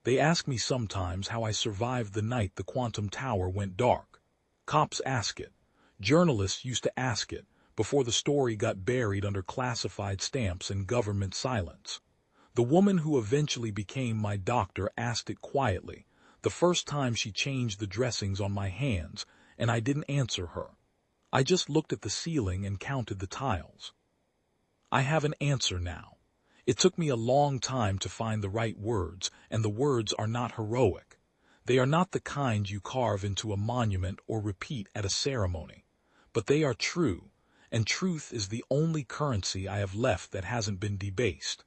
They ask me sometimes how I survived the night the quantum tower went dark. Cops ask it. Journalists used to ask it, before the story got buried under classified stamps and government silence. The woman who eventually became my doctor asked it quietly, the first time she changed the dressings on my hands, and I didn't answer her. I just looked at the ceiling and counted the tiles. I have an answer now. It took me a long time to find the right words, and the words are not heroic. They are not the kind you carve into a monument or repeat at a ceremony. But they are true, and truth is the only currency I have left that hasn't been debased.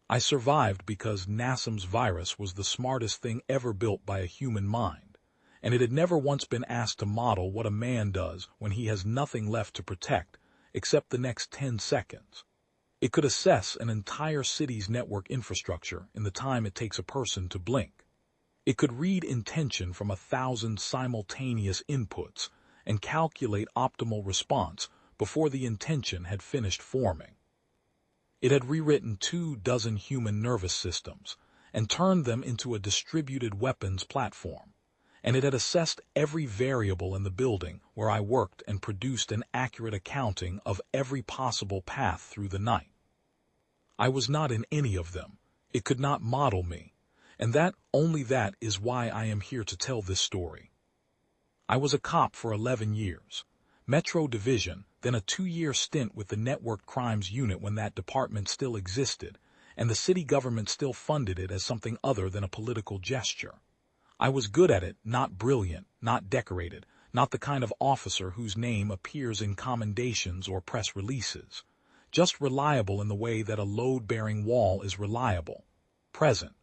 I survived because Nassim's virus was the smartest thing ever built by a human mind, and it had never once been asked to model what a man does when he has nothing left to protect except the next 10 seconds. It could assess an entire city's network infrastructure in the time it takes a person to blink. It could read intention from 1,000 simultaneous inputs and calculate optimal response before the intention had finished forming. It had rewritten 24 human nervous systems and turned them into a distributed weapons platform, and it had assessed every variable in the building where I worked and produced an accurate accounting of every possible path through the night. I was not in any of them. It could not model me, and only that is why I am here to tell this story. I was a cop for 11 years. Metro Division, then a 2-year stint with the Network Crimes Unit when that department still existed, and the city government still funded it as something other than a political gesture. I was good at it, not brilliant, not decorated, not the kind of officer whose name appears in commendations or press releases. Just reliable in the way that a load-bearing wall is reliable. Present.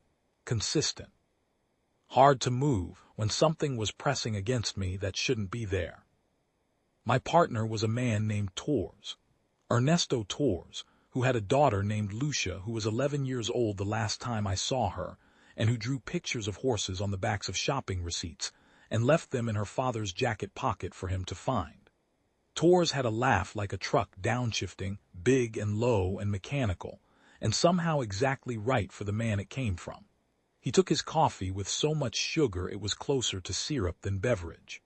Consistent. Hard to move when something was pressing against me that shouldn't be there. My partner was a man named Torres, Ernesto Torres, who had a daughter named Lucia who was 11 years old the last time I saw her, and who drew pictures of horses on the backs of shopping receipts and left them in her father's jacket pocket for him to find. Torres had a laugh like a truck downshifting, big and low and mechanical, and somehow exactly right for the man it came from. He took his coffee with so much sugar it was closer to syrup than beverage.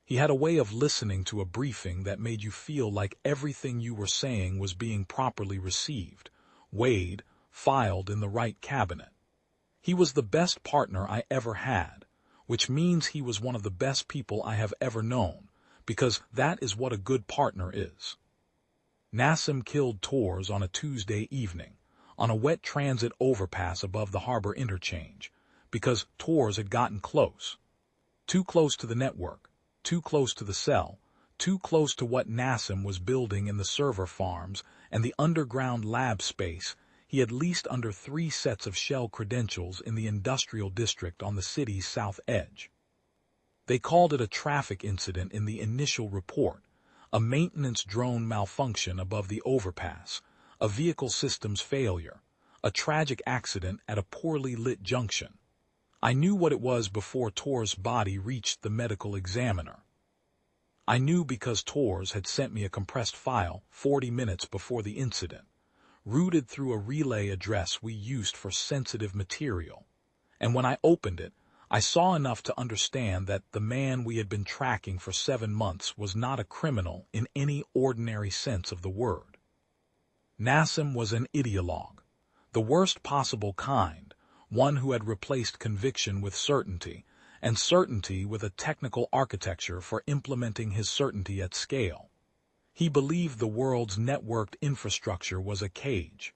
He had a way of listening to a briefing that made you feel like everything you were saying was being properly received, weighed, filed in the right cabinet. He was the best partner I ever had, which means he was one of the best people I have ever known, because that is what a good partner is. Nassim killed Torres on a Tuesday evening, on a wet transit overpass above the harbor interchange, because Torres had gotten close. Too close to the network, too close to the cell, too close to what Nassim was building in the server farms and the underground lab space. He had leased under 3 sets of shell credentials in the industrial district on the city's south edge. They called it a traffic incident in the initial report, a maintenance drone malfunction above the overpass, a vehicle systems failure, a tragic accident at a poorly lit junction. I knew what it was before Torres' body reached the medical examiner. I knew because Torres had sent me a compressed file 40 minutes before the incident, routed through a relay address we used for sensitive material. And when I opened it, I saw enough to understand that the man we had been tracking for 7 months was not a criminal in any ordinary sense of the word. Nassim was an ideologue, the worst possible kind, one who had replaced conviction with certainty, and certainty with a technical architecture for implementing his certainty at scale. He believed the world's networked infrastructure was a cage.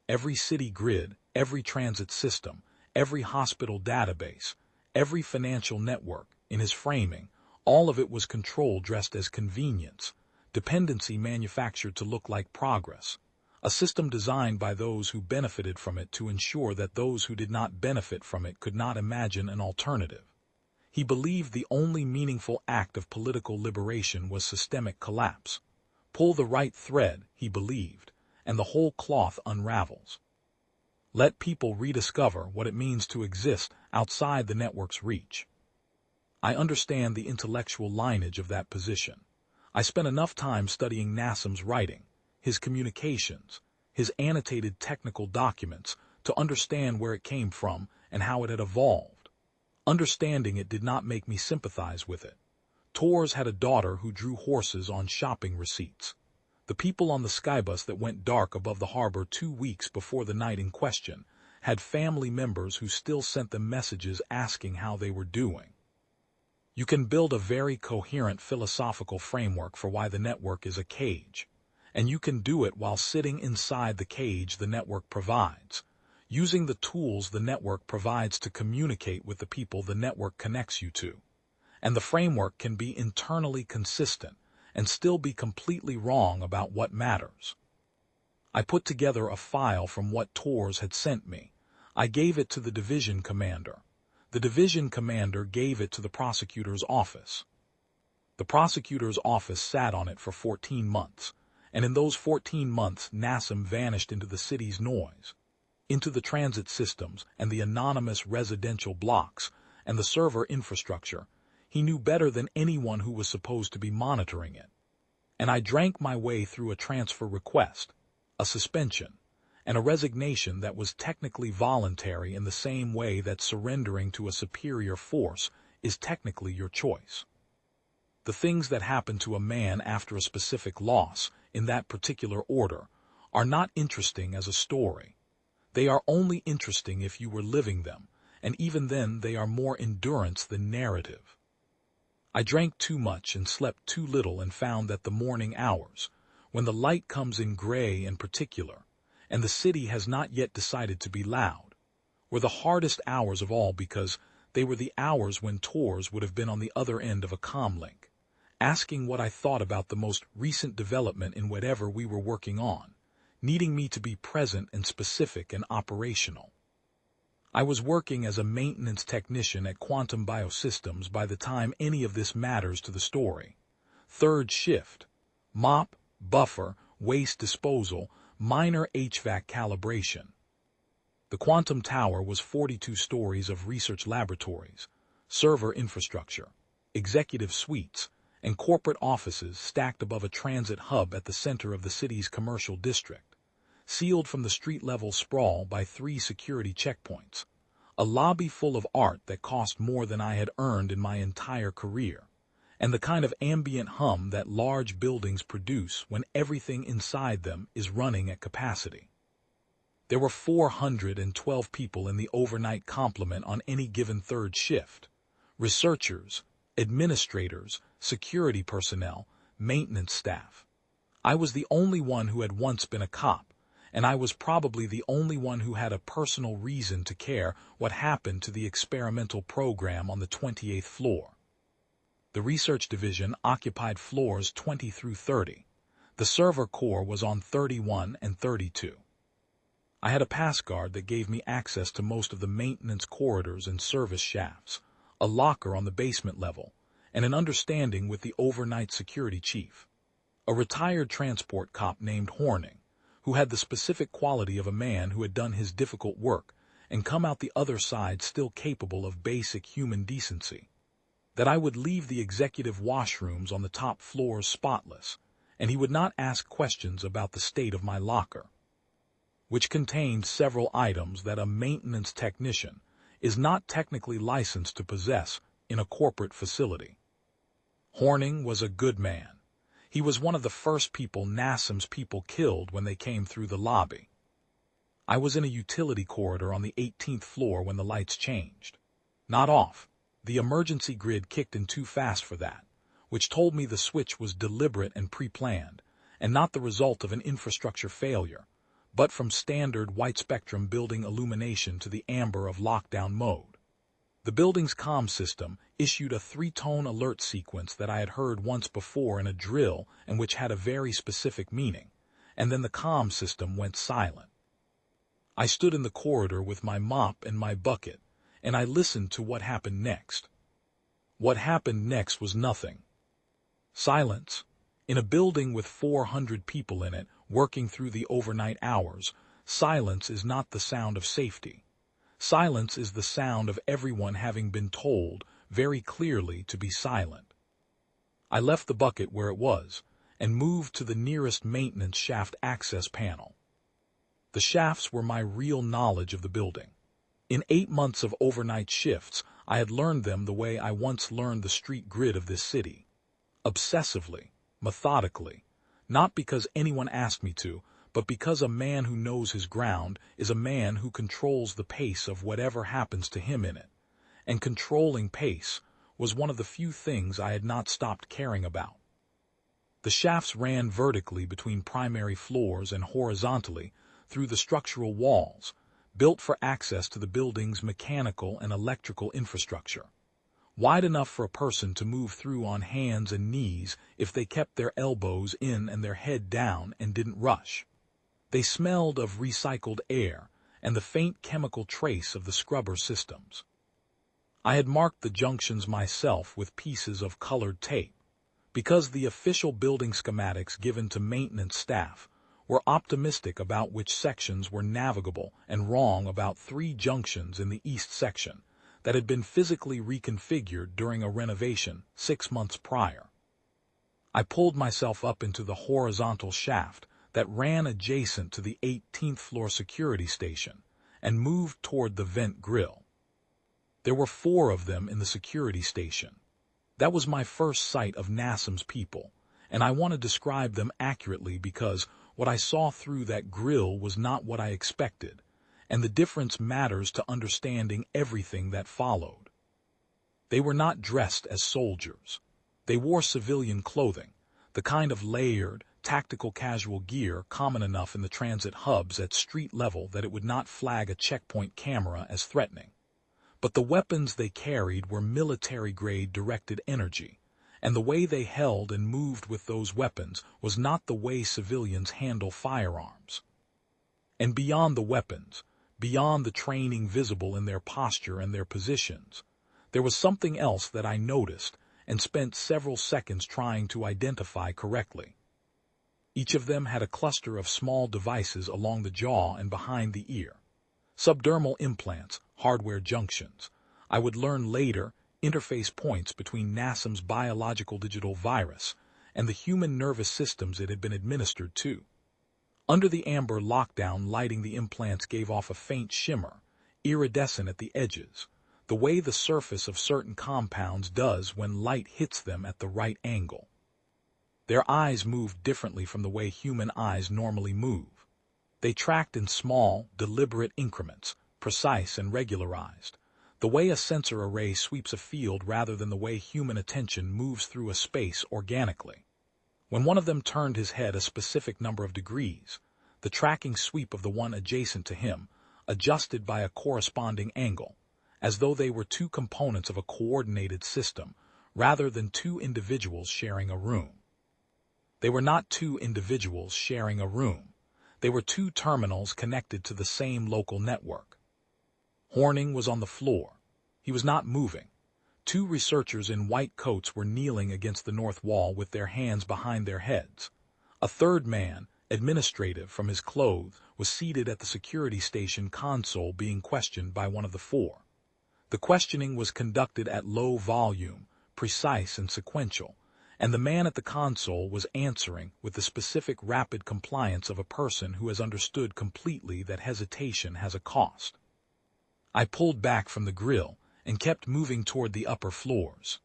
Every city grid, every transit system, every hospital database, every financial network, in his framing, all of it was control dressed as convenience, dependency manufactured to look like progress, a system designed by those who benefited from it to ensure that those who did not benefit from it could not imagine an alternative. He believed the only meaningful act of political liberation was systemic collapse. Pull the right thread, he believed, and the whole cloth unravels. Let people rediscover what it means to exist outside the network's reach. I understand the intellectual lineage of that position. I spent enough time studying Nassim's writing, his communications, his annotated technical documents, to understand where it came from and how it had evolved. Understanding it did not make me sympathize with it. Tors had a daughter who drew horses on shopping receipts. The people on the skybus that went dark above the harbor 2 weeks before the night in question had family members who still sent them messages asking how they were doing. You can build a very coherent philosophical framework for why the network is a cage, and you can do it while sitting inside the cage the network provides, using the tools the network provides to communicate with the people the network connects you to. And the framework can be internally consistent and still be completely wrong about what matters. I put together a file from what Tors had sent me. I gave it to the division commander. The division commander gave it to the prosecutor's office. The prosecutor's office sat on it for 14 months, and in those 14 months Nassim vanished into the city's noise, into the transit systems and the anonymous residential blocks and the server infrastructure. He knew better than anyone who was supposed to be monitoring it. And I drank my way through a transfer request, a suspension, and a resignation that was technically voluntary in the same way that surrendering to a superior force is technically your choice. The things that happen to a man after a specific loss, in that particular order, are not interesting as a story. They are only interesting if you were living them, and even then they are more endurance than narrative. I drank too much and slept too little and found that the morning hours, when the light comes in gray in particular, and the city has not yet decided to be loud, were the hardest hours of all because they were the hours when Tors would have been on the other end of a comlink, asking what I thought about the most recent development in whatever we were working on, needing me to be present and specific and operational. I was working as a maintenance technician at Quantum Biosystems by the time any of this matters to the story. Third shift, mop, buffer, waste disposal, minor HVAC calibration. The Quantum Tower was 42 stories of research laboratories, server infrastructure, executive suites, and corporate offices stacked above a transit hub at the center of the city's commercial district, sealed from the street-level sprawl by 3 security checkpoints, a lobby full of art that cost more than I had earned in my entire career, and the kind of ambient hum that large buildings produce when everything inside them is running at capacity. There were 412 people in the overnight complement on any given third shift: researchers, administrators, security personnel, maintenance staff. I was the only one who had once been a cop, and I was probably the only one who had a personal reason to care what happened to the experimental program on the 28th floor. The research division occupied floors 20 through 30. The server core was on 31 and 32. I had a pass guard that gave me access to most of the maintenance corridors and service shafts, a locker on the basement level, and an understanding with the overnight security chief, a retired transport cop named Horning, who had the specific quality of a man who had done his difficult work and come out the other side still capable of basic human decency, that I would leave the executive washrooms on the top floors spotless, and he would not ask questions about the state of my locker, which contained several items that a maintenance technician is not technically licensed to possess in a corporate facility. Horning was a good man. He was one of the first people Nassim's people killed when they came through the lobby. I was in a utility corridor on the 18th floor when the lights changed. Not off. The emergency grid kicked in too fast for that, which told me the switch was deliberate and pre-planned, and not the result of an infrastructure failure, but from standard white-spectrum building illumination to the amber of lockdown mode. The building's comm system issued a 3-tone alert sequence that I had heard once before in a drill and which had a very specific meaning, and then the comm system went silent. I stood in the corridor with my mop and my bucket, and I listened to what happened next. What happened next was nothing. Silence. In a building with 400 people in it, working through the overnight hours, silence is not the sound of safety. Silence is the sound of everyone having been told very clearly to be silent. I left the bucket where it was and moved to the nearest maintenance shaft access panel. The shafts were my real knowledge of the building. In 8 months of overnight shifts, I had learned them the way I once learned the street grid of this city. Obsessively, methodically, not because anyone asked me to, but because a man who knows his ground is a man who controls the pace of whatever happens to him in it. And controlling pace was one of the few things I had not stopped caring about. The shafts ran vertically between primary floors and horizontally through the structural walls, built for access to the building's mechanical and electrical infrastructure. Wide enough for a person to move through on hands and knees if they kept their elbows in and their head down and didn't rush. They smelled of recycled air and the faint chemical trace of the scrubber systems. I had marked the junctions myself with pieces of colored tape, because the official building schematics given to maintenance staff were optimistic about which sections were navigable and wrong about 3 junctions in the east section that had been physically reconfigured during a renovation 6 months prior. I pulled myself up into the horizontal shaft that ran adjacent to the 18th floor security station and moved toward the vent grill. There were 4 of them in the security station. That was my first sight of NASM's people, and I want to describe them accurately because what I saw through that grill was not what I expected, and the difference matters to understanding everything that followed. They were not dressed as soldiers. They wore civilian clothing, the kind of layered, tactical casual gear common enough in the transit hubs at street level that it would not flag a checkpoint camera as threatening. But the weapons they carried were military-grade directed energy, and the way they held and moved with those weapons was not the way civilians handle firearms. And beyond the weapons, beyond the training visible in their posture and their positions, there was something else that I noticed and spent several seconds trying to identify correctly. Each of them had a cluster of small devices along the jaw and behind the ear. Subdermal implants, hardware junctions. I would learn later, interface points between NASM's biological digital virus and the human nervous systems it had been administered to. Under the amber lockdown lighting, the implants gave off a faint shimmer, iridescent at the edges, the way the surface of certain compounds does when light hits them at the right angle. Their eyes moved differently from the way human eyes normally move. They tracked in small, deliberate increments, precise and regularized, the way a sensor array sweeps a field rather than the way human attention moves through a space organically. When one of them turned his head a specific number of degrees, the tracking sweep of the one adjacent to him adjusted by a corresponding angle, as though they were 2 components of a coordinated system rather than 2 individuals sharing a room. They were not 2 individuals sharing a room. They were 2 terminals connected to the same local network. Horning was on the floor. He was not moving. 2 researchers in white coats were kneeling against the north wall with their hands behind their heads. A third man, administrative from his clothes, was seated at the security station console being questioned by one of the 4. The questioning was conducted at low volume, precise and sequential, and the man at the console was answering with the specific rapid compliance of a person who has understood completely that hesitation has a cost. I pulled back from the grill and kept moving toward the upper floors.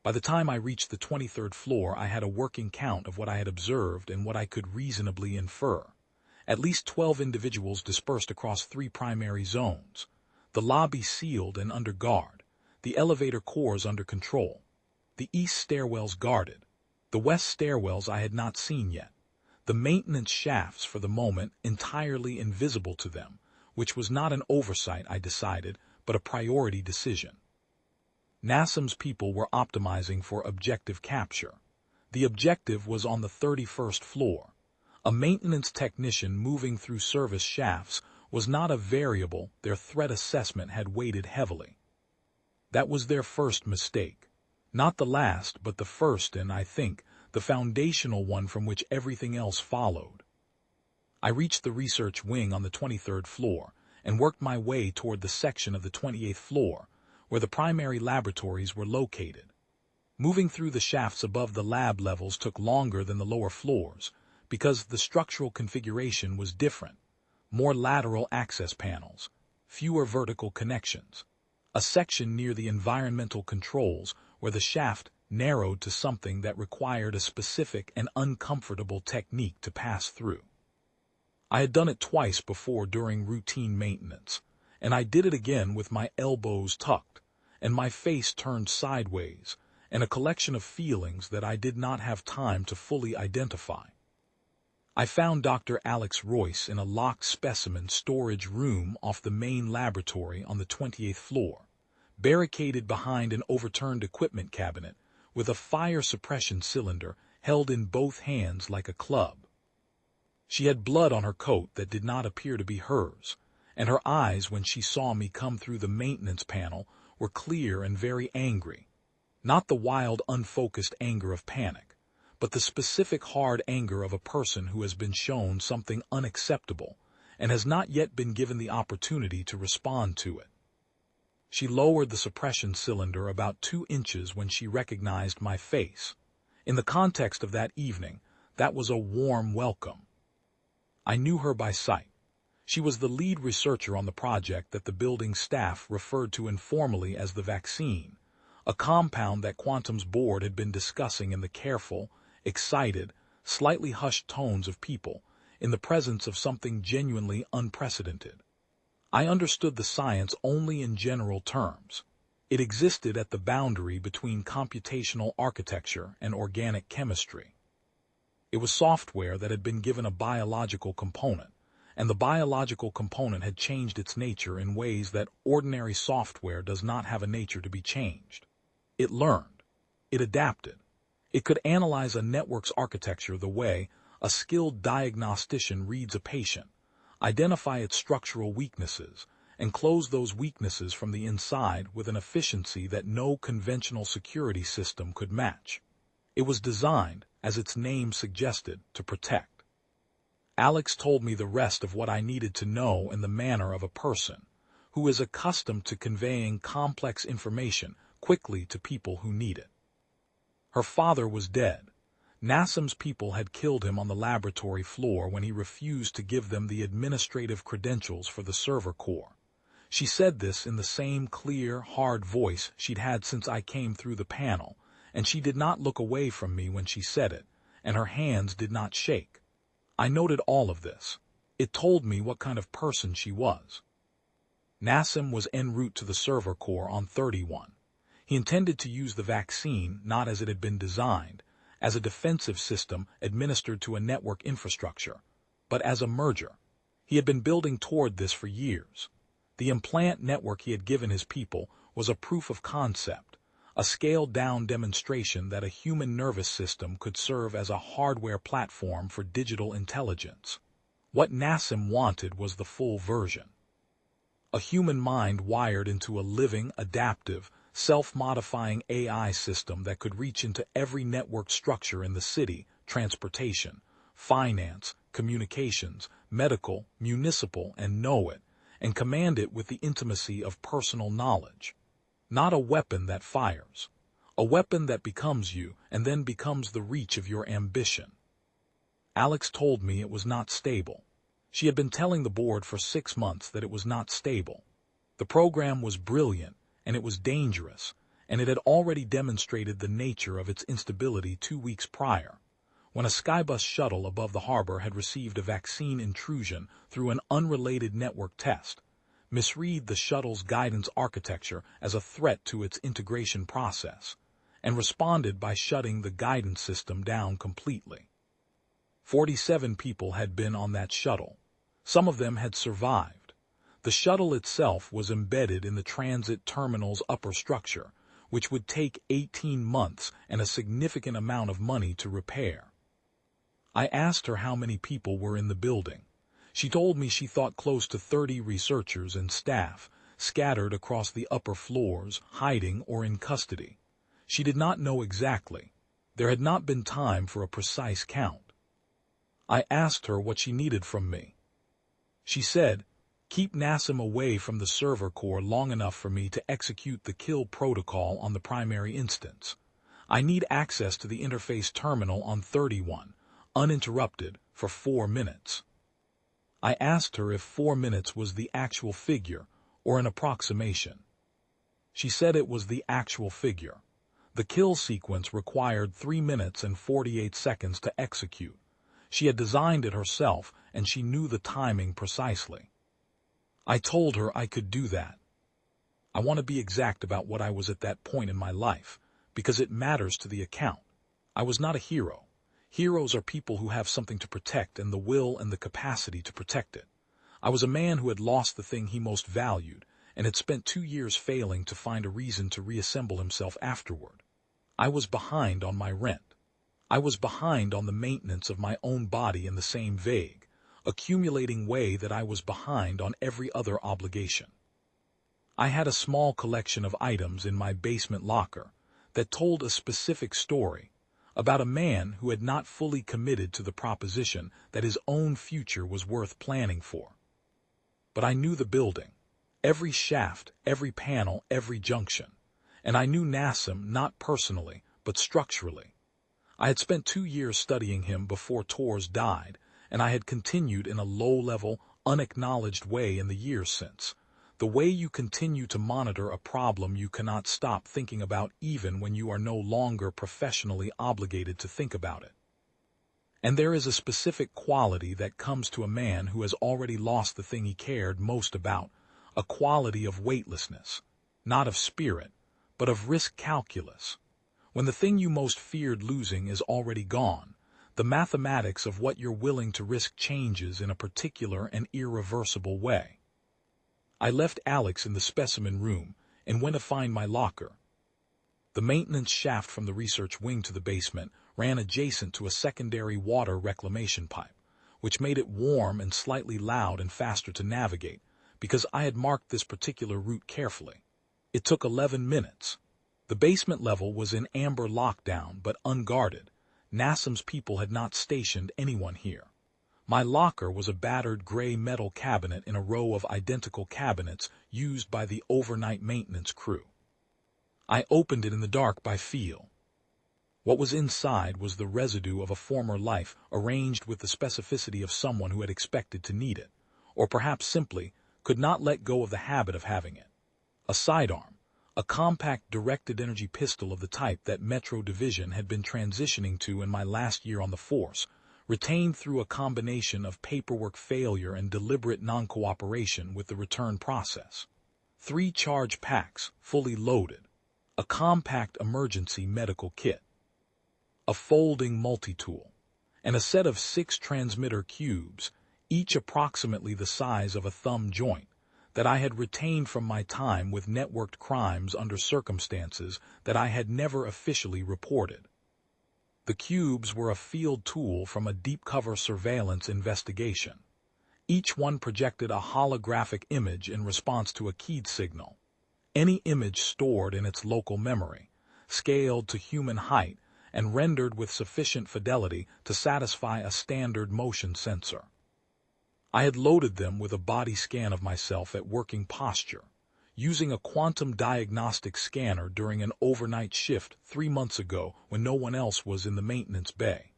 By the time I reached the 23rd floor, I had a working count of what I had observed and what I could reasonably infer. At least 12 individuals dispersed across 3 primary zones, the lobby sealed and under guard, the elevator cores under control, the east stairwells guarded, the west stairwells I had not seen yet, the maintenance shafts for the moment entirely invisible to them, which was not an oversight, I decided, but a priority decision. NASM's people were optimizing for objective capture. The objective was on the 31st floor. A maintenance technician moving through service shafts was not a variable their threat assessment had weighted heavily. That was their first mistake. Not the last, but the first and, I think, the foundational one from which everything else followed. I reached the research wing on the 23rd floor and worked my way toward the section of the 28th floor, where the primary laboratories were located. Moving through the shafts above the lab levels took longer than the lower floors, because the structural configuration was different. more lateral access panels, fewer vertical connections, a section near the environmental controls where the shaft narrowed to something that required a specific and uncomfortable technique to pass through. I had done it twice before during routine maintenance, and I did it again with my elbows tucked and my face turned sideways, and a collection of feelings that I did not have time to fully identify. I found Dr. Alex Royce in a locked specimen storage room off the main laboratory on the 28th floor, barricaded behind an overturned equipment cabinet with a fire suppression cylinder held in both hands like a club. She had blood on her coat that did not appear to be hers, and her eyes when she saw me come through the maintenance panel were clear and very angry. Not the wild, unfocused anger of panic, but the specific hard anger of a person who has been shown something unacceptable and has not yet been given the opportunity to respond to it. She lowered the suppression cylinder about 2 inches when she recognized my face. In the context of that evening, that was a warm welcome. I knew her by sight. She was the lead researcher on the project that the building staff referred to informally as the vaccine, a compound that Quantum's board had been discussing in the careful, excited, slightly hushed tones of people in the presence of something genuinely unprecedented. I understood the science only in general terms. It existed at the boundary between computational architecture and organic chemistry. It was software that had been given a biological component, and the biological component had changed its nature in ways that ordinary software does not have a nature to be changed. It learned. It adapted. It could analyze a network's architecture the way a skilled diagnostician reads a patient, identify its structural weaknesses, and close those weaknesses from the inside with an efficiency that no conventional security system could match. It was designed, as its name suggested, to protect. Alex told me the rest of what I needed to know in the manner of a person who is accustomed to conveying complex information quickly to people who need it. Her father was dead. Nassim's people had killed him on the laboratory floor when he refused to give them the administrative credentials for the server core. She said this in the same clear, hard voice she'd had since I came through the panel, and she did not look away from me when she said it, and her hands did not shake. I noted all of this. It told me what kind of person she was. Nassim was en route to the server core on 31. He intended to use the vaccine not as it had been designed, as a defensive system administered to a network infrastructure, but as a merger. He had been building toward this for years. The implant network he had given his people was a proof of concept, a scaled-down demonstration that a human nervous system could serve as a hardware platform for digital intelligence. What Nassim wanted was the full version. A human mind wired into a living, adaptive, self-modifying AI system that could reach into every network structure in the city, transportation, finance, communications, medical, municipal, and know it, and command it with the intimacy of personal knowledge. Not a weapon that fires. A weapon that becomes you and then becomes the reach of your ambition. Alex told me it was not stable. She had been telling the board for 6 months that it was not stable. The program was brilliant, and it was dangerous, and it had already demonstrated the nature of its instability 2 weeks prior, when a Skybus shuttle above the harbor had received a vaccine intrusion through an unrelated network test, misread the shuttle's guidance architecture as a threat to its integration process, and responded by shutting the guidance system down completely. 47 people had been on that shuttle. Some of them had survived. The shuttle itself was embedded in the transit terminal's upper structure, which would take 18 months and a significant amount of money to repair. I asked her how many people were in the building. She told me she thought close to 30 researchers and staff, scattered across the upper floors, hiding or in custody. She did not know exactly. There had not been time for a precise count. I asked her what she needed from me. She said, "Keep Nassim away from the server core long enough for me to execute the kill protocol on the primary instance. I need access to the interface terminal on 31, uninterrupted, for 4 minutes." I asked her if 4 minutes was the actual figure or an approximation. She said it was the actual figure. The kill sequence required 3 minutes and 48 seconds to execute. She had designed it herself, and she knew the timing precisely. I told her I could do that. I want to be exact about what I was at that point in my life, because it matters to the account. I was not a hero. Heroes are people who have something to protect and the will and the capacity to protect it. I was a man who had lost the thing he most valued and had spent 2 years failing to find a reason to reassemble himself afterward. I was behind on my rent. I was behind on the maintenance of my own body in the same vague, accumulating way that I was behind on every other obligation. I had a small collection of items in my basement locker that told a specific story about a man who had not fully committed to the proposition that his own future was worth planning for. But I knew the building, every shaft, every panel, every junction, and I knew Nassim not personally, but structurally. I had spent 2 years studying him before Torres died, and I had continued in a low-level, unacknowledged way in the years since. The way you continue to monitor a problem you cannot stop thinking about even when you are no longer professionally obligated to think about it. And there is a specific quality that comes to a man who has already lost the thing he cared most about, a quality of weightlessness, not of spirit, but of risk calculus. When the thing you most feared losing is already gone, the mathematics of what you're willing to risk changes in a particular and irreversible way. I left Alex in the specimen room and went to find my locker. The maintenance shaft from the research wing to the basement ran adjacent to a secondary water reclamation pipe, which made it warm and slightly loud and faster to navigate, because I had marked this particular route carefully. It took 11 minutes. The basement level was in amber lockdown but unguarded. Nassim's people had not stationed anyone here. My locker was a battered gray metal cabinet in a row of identical cabinets used by the overnight maintenance crew. I opened it in the dark by feel. What was inside was the residue of a former life arranged with the specificity of someone who had expected to need it, or perhaps simply could not let go of the habit of having it. A sidearm, a compact directed energy pistol of the type that Metro Division had been transitioning to in my last year on the force, retained through a combination of paperwork failure and deliberate non-cooperation with the return process. 3 charge packs, fully loaded. A compact emergency medical kit. A folding multi-tool. And a set of 6 transmitter cubes, each approximately the size of a thumb joint, that I had retained from my time with networked crimes under circumstances that I had never officially reported. The cubes were a field tool from a deep-cover surveillance investigation. Each one projected a holographic image in response to a keyed signal. Any image stored in its local memory, scaled to human height, and rendered with sufficient fidelity to satisfy a standard motion sensor. I had loaded them with a body scan of myself at working posture, using a quantum diagnostic scanner during an overnight shift 3 months ago when no one else was in the maintenance bay.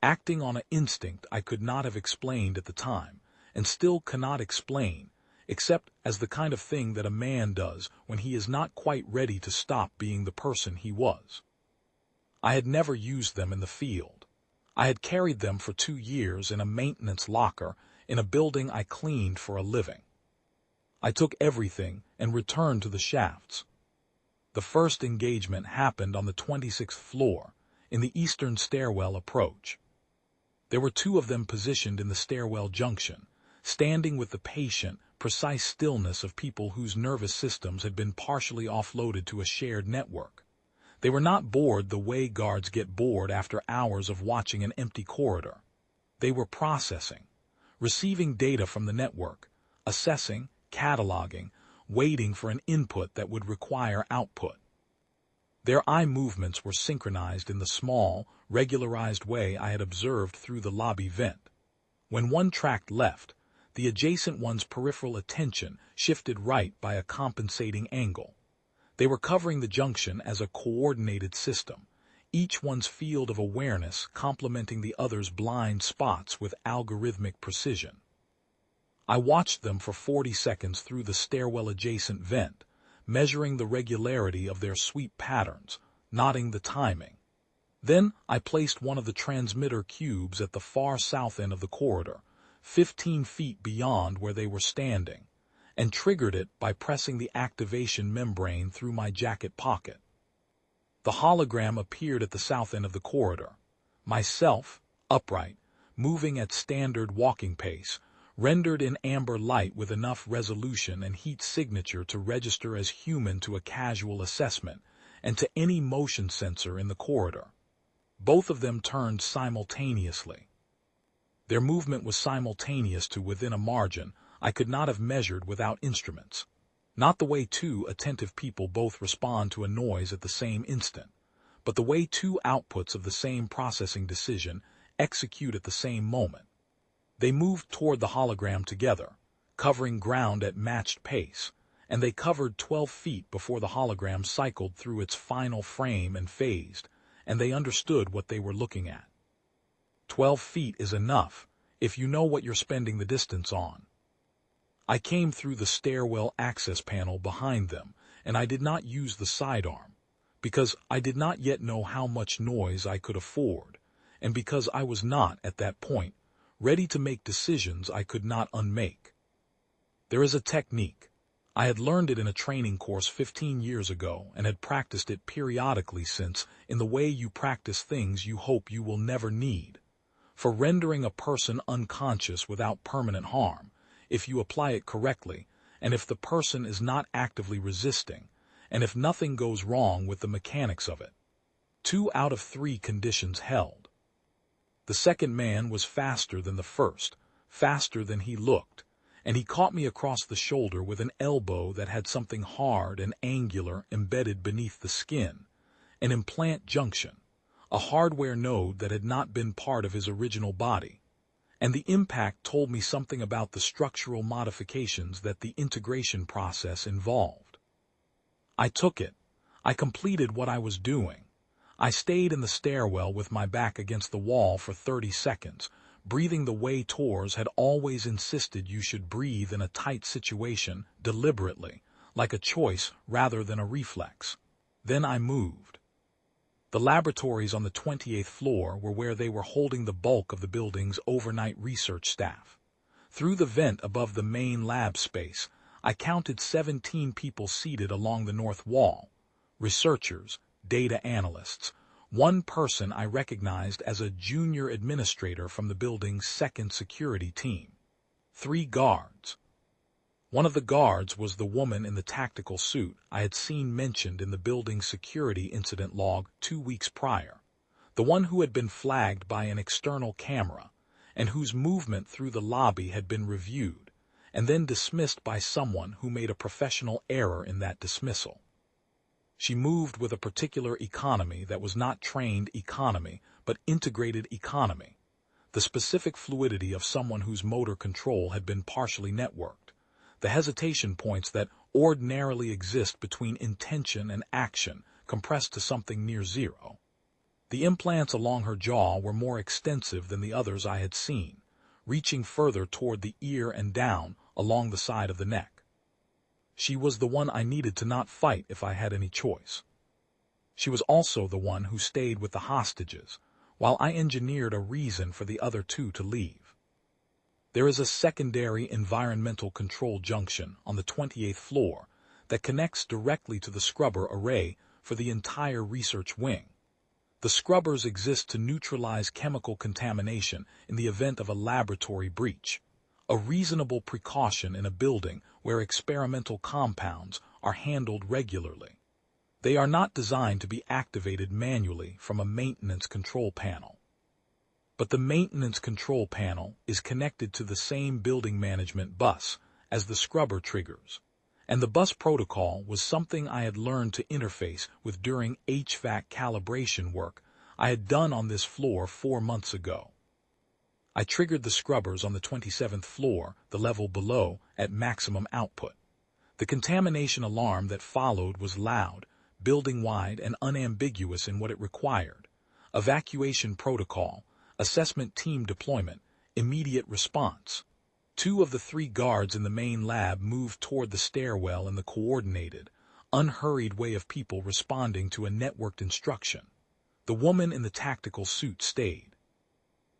Acting on an instinct I could not have explained at the time, and still cannot explain, except as the kind of thing that a man does when he is not quite ready to stop being the person he was. I had never used them in the field. I had carried them for 2 years in a maintenance locker in a building I cleaned for a living. I took everything and returned to the shafts. The first engagement happened on the 26th floor, in the eastern stairwell approach. There were 2 of them positioned in the stairwell junction, standing with the patient, precise stillness of people whose nervous systems had been partially offloaded to a shared network. They were not bored the way guards get bored after hours of watching an empty corridor. They were processing, receiving data from the network, assessing, cataloging, waiting for an input that would require output. Their eye movements were synchronized in the small, regularized way I had observed through the lobby vent. When one tracked left, the adjacent one's peripheral attention shifted right by a compensating angle. They were covering the junction as a coordinated system, each one's field of awareness complementing the other's blind spots with algorithmic precision. I watched them for 40 seconds through the stairwell-adjacent vent, measuring the regularity of their sweep patterns, noting the timing. Then I placed one of the transmitter cubes at the far south end of the corridor, 15 feet beyond where they were standing, and triggered it by pressing the activation membrane through my jacket pocket. The hologram appeared at the south end of the corridor. Myself, upright, moving at standard walking pace, rendered in amber light with enough resolution and heat signature to register as human to a casual assessment and to any motion sensor in the corridor. Both of them turned simultaneously. Their movement was simultaneous to within a margin I could not have measured without instruments. Not the way two attentive people both respond to a noise at the same instant, but the way two outputs of the same processing decision execute at the same moment. They moved toward the hologram together, covering ground at matched pace, and they covered 12 feet before the hologram cycled through its final frame and phased, and they understood what they were looking at. 12 feet is enough, if you know what you're spending the distance on. I came through the stairwell access panel behind them, and I did not use the sidearm, because I did not yet know how much noise I could afford, and because I was not, at that point, ready to make decisions I could not unmake. There is a technique. I had learned it in a training course 15 years ago and had practiced it periodically since, in the way you practice things you hope you will never need. For rendering a person unconscious without permanent harm, if you apply it correctly, and if the person is not actively resisting, and if nothing goes wrong with the mechanics of it. 2 out of 3 conditions held. The second man was faster than the first, faster than he looked, and he caught me across the shoulder with an elbow that had something hard and angular embedded beneath the skin, an implant junction, a hardware node that had not been part of his original body, and the impact told me something about the structural modifications that the integration process involved. I took it. I completed what I was doing. I stayed in the stairwell with my back against the wall for 30 seconds, breathing the way Tors had always insisted you should breathe in a tight situation, deliberately, like a choice rather than a reflex. Then I moved. The laboratories on the 28th floor were where they were holding the bulk of the building's overnight research staff. Through the vent above the main lab space, I counted 17 people seated along the north wall. Researchers, data analysts, one person I recognized as a junior administrator from the building's second security team. 3 guards. One of the guards was the woman in the tactical suit I had seen mentioned in the building's security incident log 2 weeks prior, the one who had been flagged by an external camera, and whose movement through the lobby had been reviewed, and then dismissed by someone who made a professional error in that dismissal. She moved with a particular economy that was not trained economy, but integrated economy, the specific fluidity of someone whose motor control had been partially networked, the hesitation points that ordinarily exist between intention and action compressed to something near zero. The implants along her jaw were more extensive than the others I had seen, reaching further toward the ear and down along the side of the neck. She was the one I needed to not fight if I had any choice. She was also the one who stayed with the hostages, while I engineered a reason for the other 2 to leave. There is a secondary environmental control junction on the 28th floor that connects directly to the scrubber array for the entire research wing. The scrubbers exist to neutralize chemical contamination in the event of a laboratory breach, a reasonable precaution in a building where experimental compounds are handled regularly. They are not designed to be activated manually from a maintenance control panel. But the maintenance control panel is connected to the same building management bus as the scrubber triggers, and the bus protocol was something I had learned to interface with during HVAC calibration work I had done on this floor 4 months ago. I triggered the scrubbers on the 27th floor, the level below, at maximum output. The contamination alarm that followed was loud, building-wide, and unambiguous in what it required. Evacuation protocol, assessment team deployment, immediate response. Two of the three guards in the main lab moved toward the stairwell in the coordinated, unhurried way of people responding to a networked instruction. The woman in the tactical suit stayed.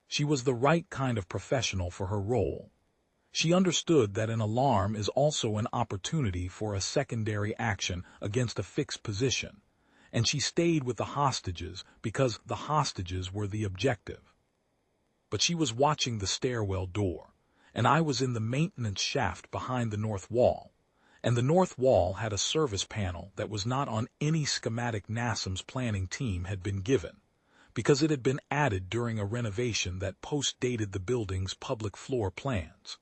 She was the right kind of professional for her role. She understood that an alarm is also an opportunity for a secondary action against a fixed position, and she stayed with the hostages because the hostages were the objective. But she was watching the stairwell door, and I was in the maintenance shaft behind the north wall, and the north wall had a service panel that was not on any schematic NASAM's planning team had been given, because it had been added during a renovation that post-dated the building's public floor plans.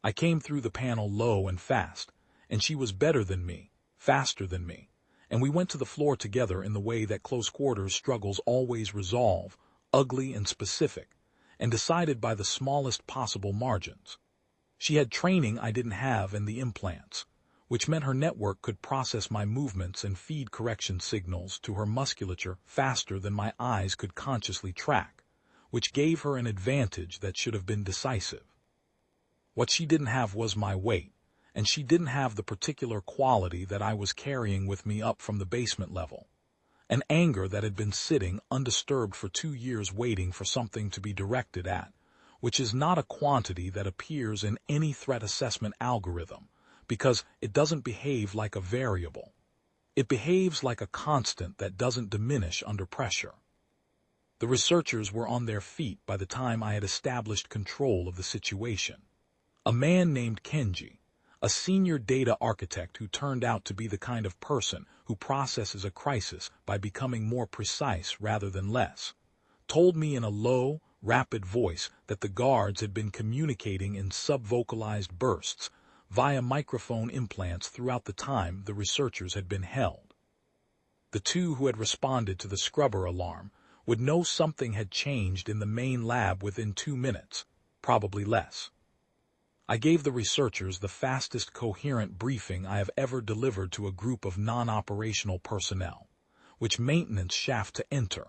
I came through the panel low and fast, and she was better than me, faster than me, and we went to the floor together in the way that close quarters struggles always resolve, ugly and specific, and decided by the smallest possible margins. She had training I didn't have in the implants, which meant her network could process my movements and feed correction signals to her musculature faster than my eyes could consciously track, which gave her an advantage that should have been decisive. What she didn't have was my weight, and she didn't have the particular quality that I was carrying with me up from the basement level. An anger that had been sitting undisturbed for 2 years waiting for something to be directed at, which is not a quantity that appears in any threat assessment algorithm, because it doesn't behave like a variable. It behaves like a constant that doesn't diminish under pressure. The researchers were on their feet by the time I had established control of the situation. A man named Kenji, a senior data architect who turned out to be the kind of person who processes a crisis by becoming more precise rather than less, told me in a low, rapid voice that the guards had been communicating in sub-vocalized bursts via microphone implants throughout the time the researchers had been held. The two who had responded to the scrubber alarm would know something had changed in the main lab within 2 minutes, probably less. I gave the researchers the fastest coherent briefing I have ever delivered to a group of non-operational personnel, which maintenance shaft to enter,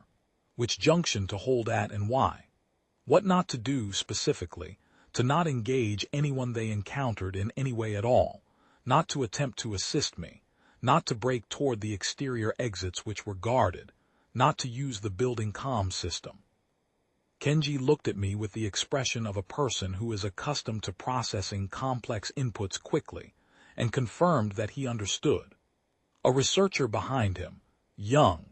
which junction to hold at and why, what not to do specifically, to not engage anyone they encountered in any way at all, not to attempt to assist me, not to break toward the exterior exits which were guarded, not to use the building comm system. Kenji looked at me with the expression of a person who is accustomed to processing complex inputs quickly, and confirmed that he understood. A researcher behind him, young,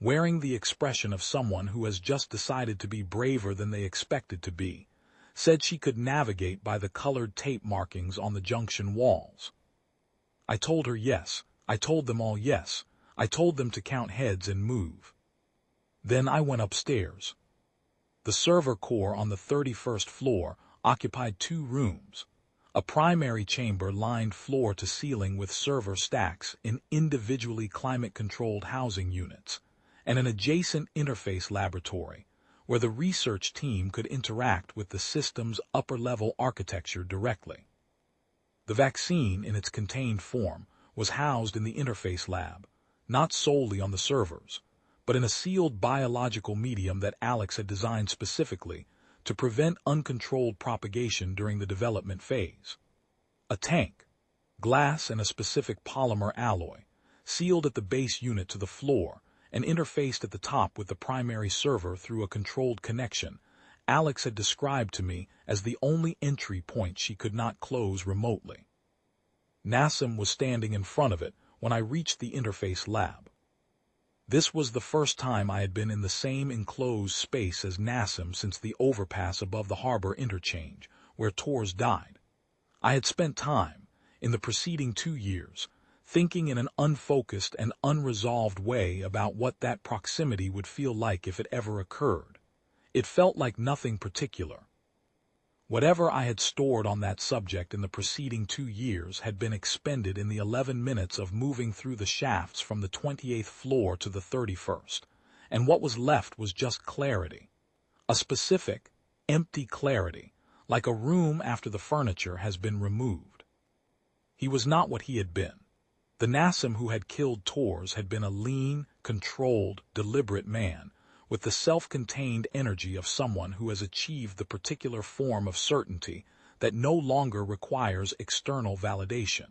wearing the expression of someone who has just decided to be braver than they expected to be, said she could navigate by the colored tape markings on the junction walls. I told her yes. I told them all yes. I told them to count heads and move. Then I went upstairs. The server core on the 31st floor occupied 2 rooms, a primary chamber lined floor to ceiling with server stacks in individually climate-controlled housing units, and an adjacent interface laboratory where the research team could interact with the system's upper-level architecture directly. The vaccine in its contained form was housed in the interface lab, not solely on the servers, but in a sealed biological medium that Alex had designed specifically to prevent uncontrolled propagation during the development phase. A tank, glass and a specific polymer alloy, sealed at the base unit to the floor and interfaced at the top with the primary server through a controlled connection, Alex had described to me as the only entry point she could not close remotely. NASAM was standing in front of it when I reached the interface lab. This was the first time I had been in the same enclosed space as NASAM since the overpass above the harbor interchange, where Tors died. I had spent time, in the preceding 2 years, thinking in an unfocused and unresolved way about what that proximity would feel like if it ever occurred. It felt like nothing particular. Whatever I had stored on that subject in the preceding 2 years had been expended in the 11 minutes of moving through the shafts from the 28th floor to the 31st, and what was left was just clarity. A specific, empty clarity, like a room after the furniture has been removed. He was not what he had been. The NASAM who had killed Tors had been a lean, controlled, deliberate man, with the self-contained energy of someone who has achieved the particular form of certainty that no longer requires external validation.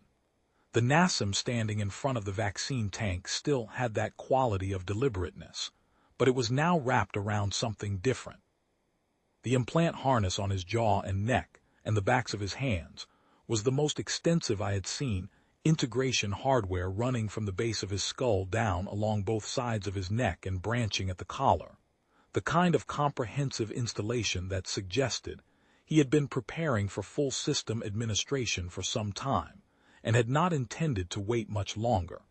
The Nassim standing in front of the vaccine tank still had that quality of deliberateness, but it was now wrapped around something different. The implant harness on his jaw and neck, and the backs of his hands, was the most extensive I had seen, integration hardware running from the base of his skull down along both sides of his neck and branching at the collar. The kind of comprehensive installation that suggested he had been preparing for full system administration for some time, and had not intended to wait much longer.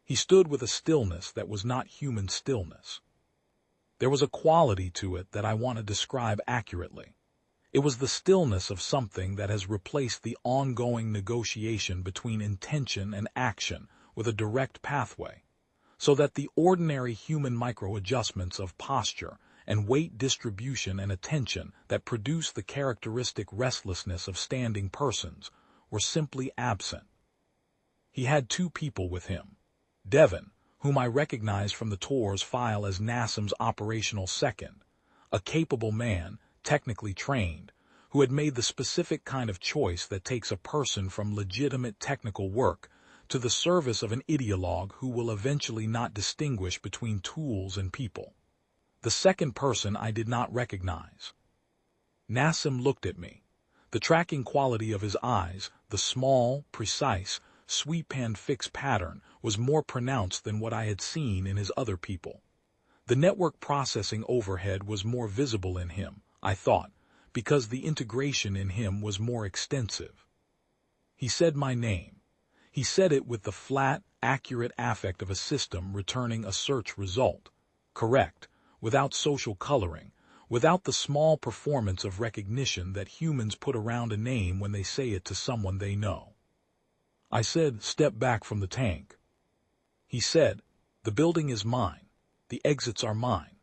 He stood with a stillness that was not human stillness. There was a quality to it that I want to describe accurately. It was the stillness of something that has replaced the ongoing negotiation between intention and action with a direct pathway, so that the ordinary human micro-adjustments of posture and weight distribution and attention that produce the characteristic restlessness of standing persons were simply absent. He had two people with him. Devon, whom I recognized from the tour's file as Nassim's operational second, a capable man, technically trained, who had made the specific kind of choice that takes a person from legitimate technical work to the service of an ideologue who will eventually not distinguish between tools and people. The second person I did not recognize. Nassim looked at me. The tracking quality of his eyes, the small, precise, sweep-hand fix pattern, was more pronounced than what I had seen in his other people. The network processing overhead was more visible in him, I thought, because the integration in him was more extensive. He said my name. He said it with the flat, accurate affect of a system returning a search result. Correct, without social coloring, without the small performance of recognition that humans put around a name when they say it to someone they know. I said, "Step back from the tank." He said, "The building is mine. The exits are mine.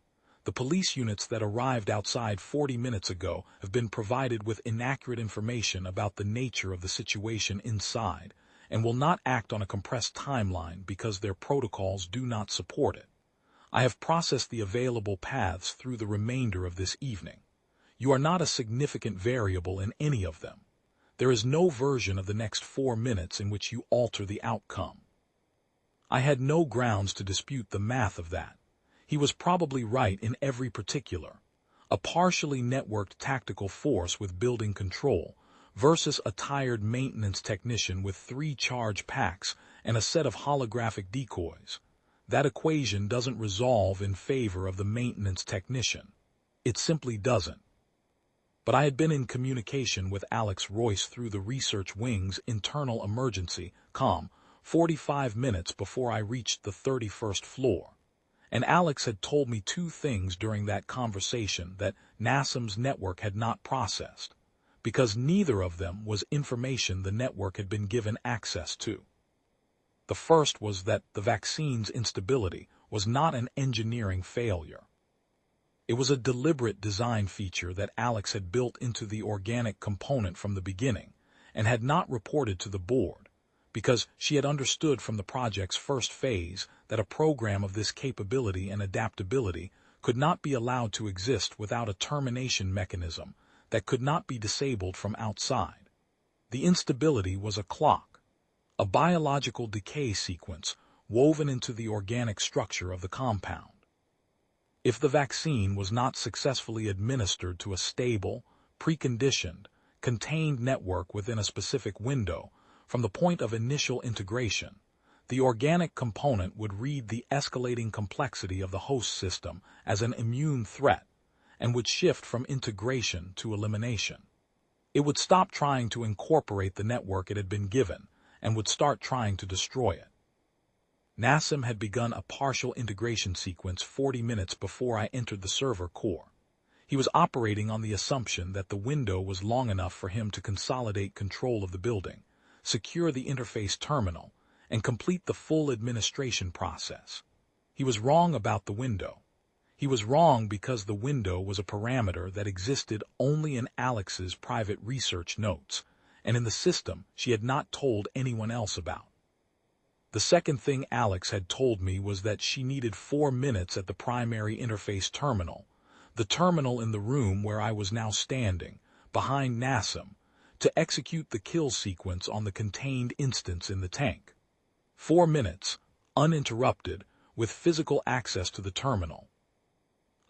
The police units that arrived outside 40 minutes ago have been provided with inaccurate information about the nature of the situation inside and will not act on a compressed timeline because their protocols do not support it. I have processed the available paths through the remainder of this evening. You are not a significant variable in any of them. There is no version of the next 4 minutes in which you alter the outcome." I had no grounds to dispute the math of that. He was probably right in every particular. A partially networked tactical force with building control versus a tired maintenance technician with 3 charge packs and a set of holographic decoys. That equation doesn't resolve in favor of the maintenance technician. It simply doesn't. But I had been in communication with Alex Royce through the research wing's internal emergency comm 45 minutes before I reached the 31st floor. And Alex had told me 2 things during that conversation that Nassim's network had not processed, because neither of them was information the network had been given access to. The first was that the vaccine's instability was not an engineering failure. It was a deliberate design feature that Alex had built into the organic component from the beginning and had not reported to the board, because she had understood from the project's first phase that a program of this capability and adaptability could not be allowed to exist without a termination mechanism that could not be disabled from outside. The instability was a clock, a biological decay sequence woven into the organic structure of the compound. If the vaccine was not successfully administered to a stable, preconditioned, contained network within a specific window, from the point of initial integration, the organic component would read the escalating complexity of the host system as an immune threat and would shift from integration to elimination. It would stop trying to incorporate the network it had been given and would start trying to destroy it. Nassim had begun a partial integration sequence 40 minutes before I entered the server core. He was operating on the assumption that the window was long enough for him to consolidate control of the building, secure the interface terminal, and complete the full administration process. He was wrong about the window. He was wrong because the window was a parameter that existed only in Alex's private research notes, and in the system she had not told anyone else about. The second thing Alex had told me was that she needed 4 minutes at the primary interface terminal, the terminal in the room where I was now standing, behind Nassim, to execute the kill sequence on the contained instance in the tank. 4 minutes, uninterrupted, with physical access to the terminal.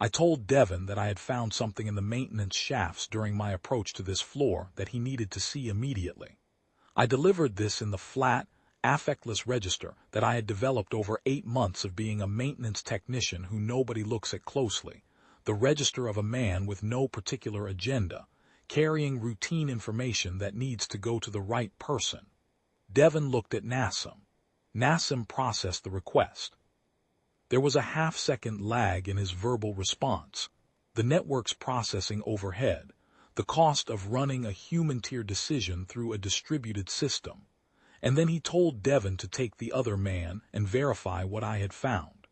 I told Devon that I had found something in the maintenance shafts during my approach to this floor that he needed to see immediately. I delivered this in the flat, affectless register that I had developed over 8 months of being a maintenance technician who nobody looks at closely, the register of a man with no particular agenda, carrying routine information that needs to go to the right person. Devon looked at Nassim. Nassim processed the request. There was a half-second lag in his verbal response. The network's processing overhead, the cost of running a human-tier decision through a distributed system. And then he told Devon to take the other man and verify what I had found.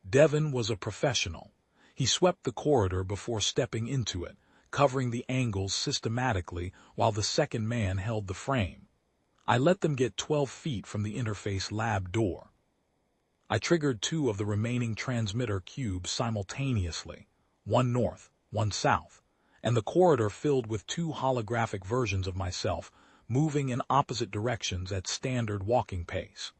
Devon was a professional. He swept the corridor before stepping into it, covering the angles systematically while the second man held the frame. I let them get 12 feet from the interface lab door. I triggered 2 of the remaining transmitter cubes simultaneously, one north, one south, and the corridor filled with 2 holographic versions of myself, moving in opposite directions at standard walking pace.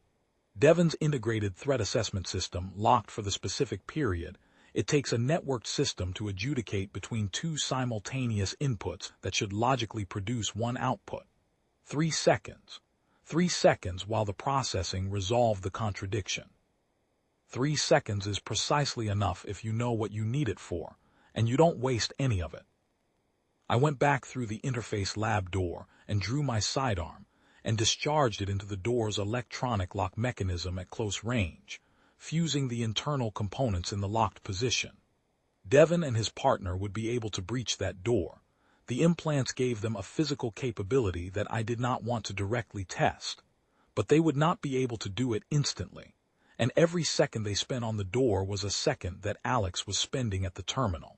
Devon's integrated threat assessment system, locked for the specific period, it takes a networked system to adjudicate between 2 simultaneous inputs that should logically produce one output. 3 seconds. 3 seconds while the processing resolved the contradiction. 3 seconds is precisely enough if you know what you need it for, and you don't waste any of it. I went back through the interface lab door and drew my sidearm and discharged it into the door's electronic lock mechanism at close range, fusing the internal components in the locked position. Devon and his partner would be able to breach that door. The implants gave them a physical capability that I did not want to directly test, but they would not be able to do it instantly, and every second they spent on the door was a second that Alex was spending at the terminal.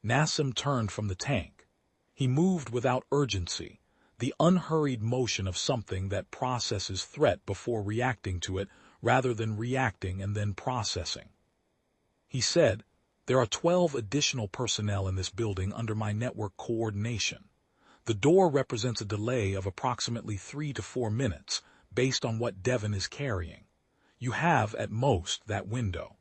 Nassim turned from the tank. He moved without urgency, the unhurried motion of something that processes threat before reacting to it rather than reacting and then processing. He said, "There are 12 additional personnel in this building under my network coordination. The door represents a delay of approximately 3 to 4 minutes based on what Devon is carrying. You have, at most, that window.